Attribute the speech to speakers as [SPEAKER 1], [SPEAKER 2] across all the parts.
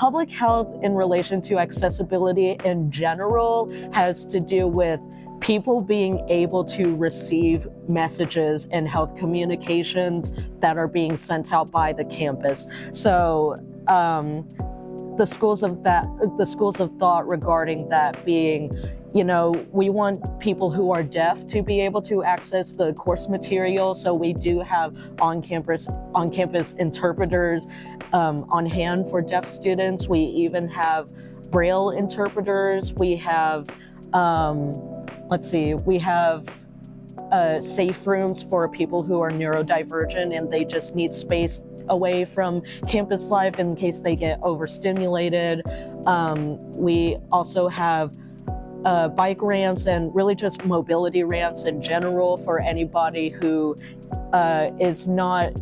[SPEAKER 1] public health in relation to accessibility in general has to do with people being able to receive messages and health communications that are being sent out by the campus. So the schools of thought regarding that being, we want people who are deaf to be able to access the course material. So we do have on-campus interpreters on hand for deaf students. We even have Braille interpreters. We have, we have safe rooms for people who are neurodivergent and they just need space away from campus life in case they get overstimulated. We also have bike ramps and really just mobility ramps in general for anybody who is not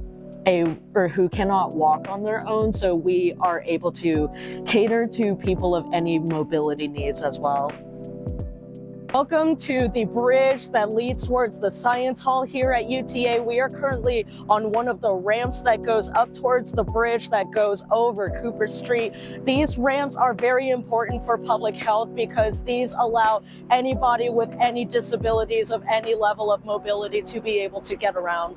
[SPEAKER 1] or who cannot walk on their own. So we are able to cater to people of any mobility needs as well. Welcome to the bridge that leads towards the Science Hall here at UTA. We are currently on one of the ramps that goes up towards the bridge that goes over Cooper Street. These ramps are very important for public health because these allow anybody with any disabilities of any level of mobility to be able to get around.